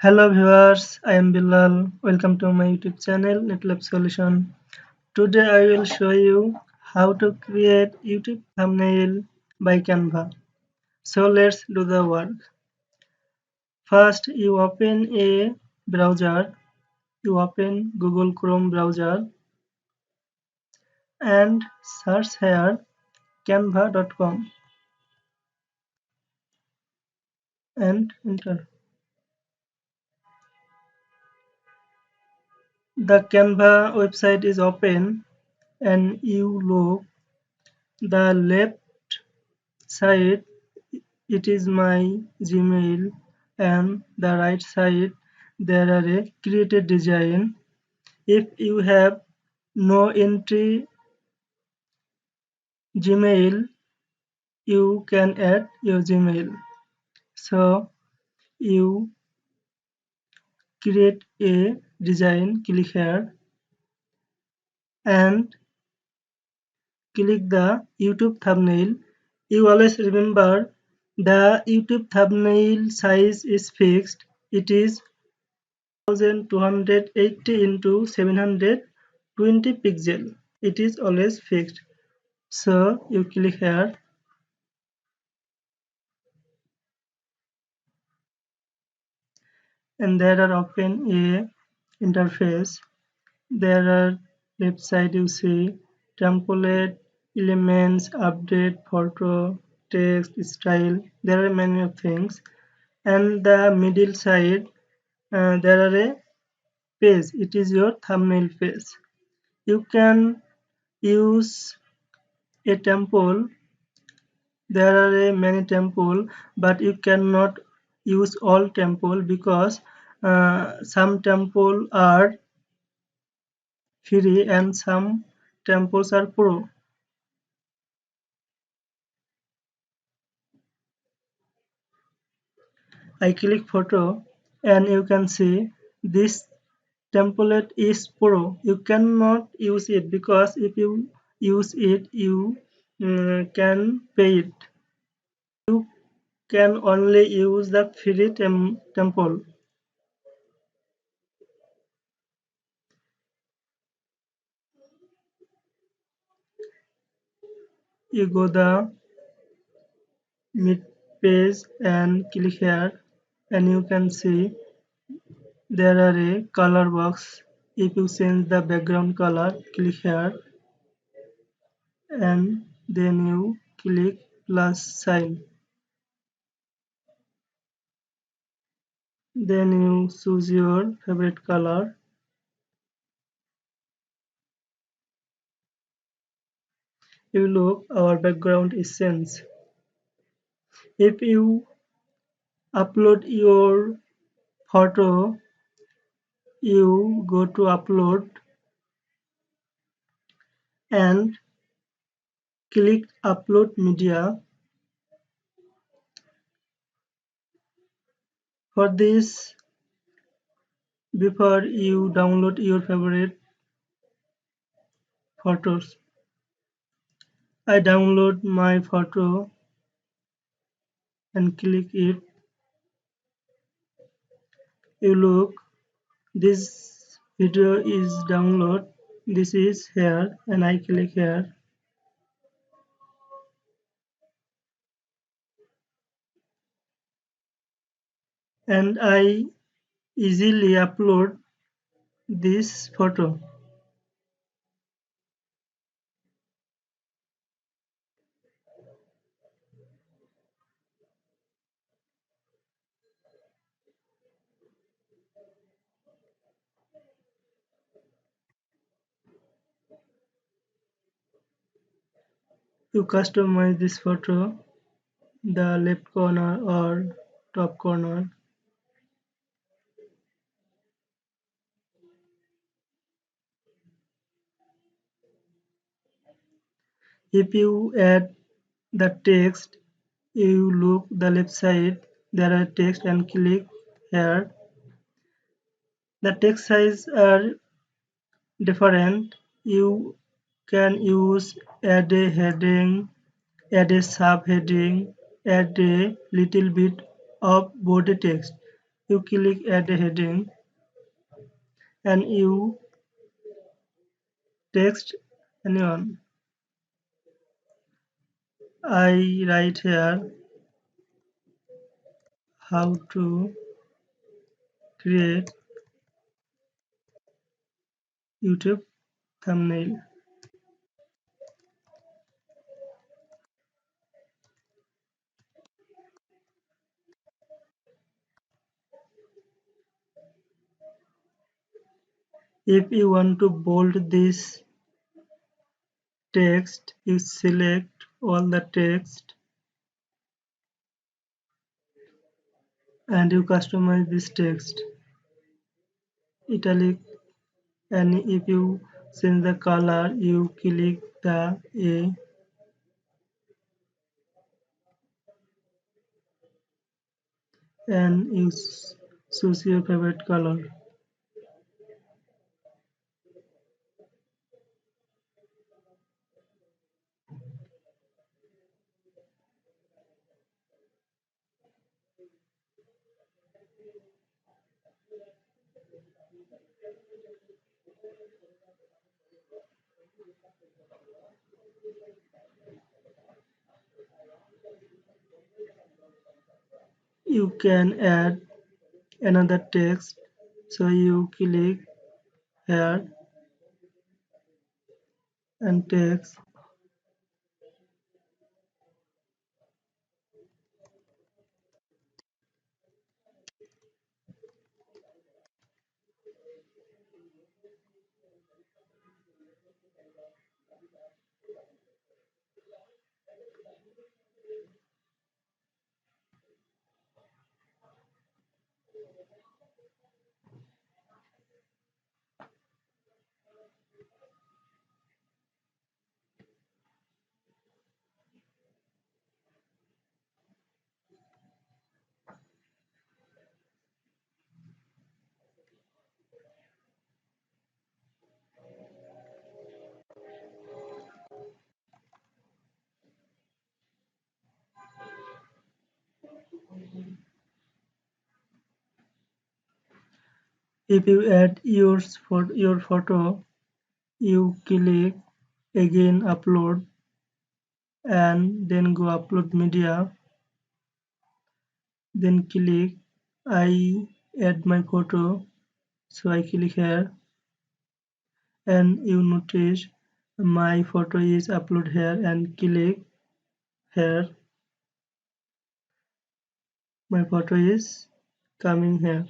Hello viewers, I am Bilal. Welcome to my YouTube channel NetLab Solution. Today I will show you how to create YouTube thumbnail by Canva. So let's do the work. First you open a browser, you open Google Chrome browser and search here canva.com and enter. The Canva website is open and you look the left side. It is my Gmail, and the right side there are a created design. If you have no entry Gmail, you can add your Gmail. So you create a design, click here and click the YouTube thumbnail. You always remember the YouTube thumbnail size is fixed. It is 1280 into 720 pixel. It is always fixed. So you click here and there are open a interface. There are left side you see template, elements, update, photo, text, style. There are many of things. And the middle side there are a page. It is your thumbnail page. You can use a temple. There are many temple, but you cannot use all temple because some temple are free and some temples are pro. I click photo and you can see this template is pro. You cannot use it because if you use it, you can pay it. You can only use the free temple. You go the mid page and click here and you can see there are a color box. If you change the background color, click here and then you click plus sign. Then you choose your favorite color. You look, our background is changed. If you upload your photo, you go to upload and click upload media. For this, before you download your favorite photos, I download my photo and click it. You look, this video is download. This is here and I click here and I easily upload this photo. You customize this photo, the left corner or top corner. If you add the text, you look the left side, there are text and click here. The text size are different. You can use add a heading, add a subheading, add a little bit of body text. You click add a heading and you text anyone. I write here how to create YouTube thumbnail. If you want to bold this text, you select all the text and you customize this text italic, and if you change the color you click the A and you choose your favorite color. You can add another text, so you click here and text. If you add yours for your photo, you click again upload and then go upload media, then click I add my photo, so I click here and you notice my photo is uploaded here and click here, my photo is coming here.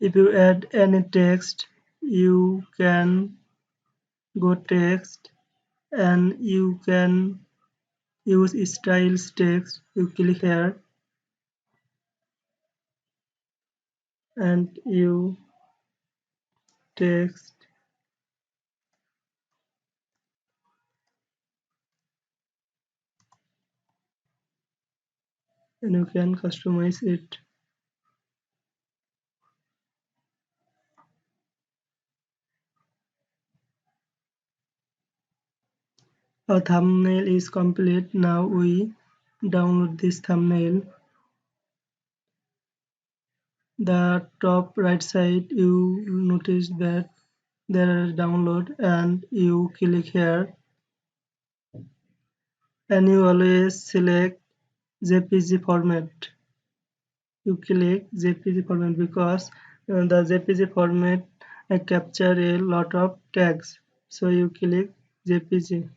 If you add any text, you can go text and you can use styles text. You click here and you text and you can customize it. Our thumbnail is complete. Now we download this thumbnail. The top right side you notice that there is download and you click here and you always select JPG format. You click JPG format because the JPG format capture a lot of tags. So you click JPG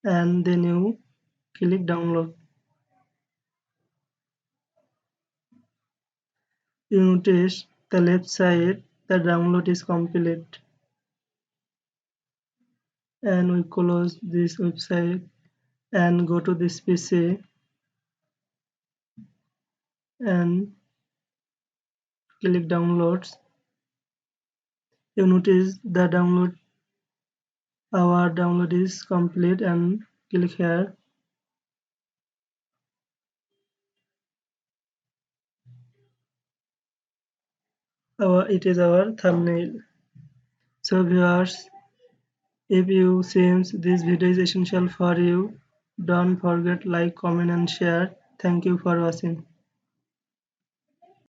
and then you click download. You notice the left side the download is complete and we close this website and go to this PC and click downloads. You notice the download our download is complete and click here our thumbnail. So viewers, if you seems this video is essential for you, don't forget like, comment and share. Thank you for watching.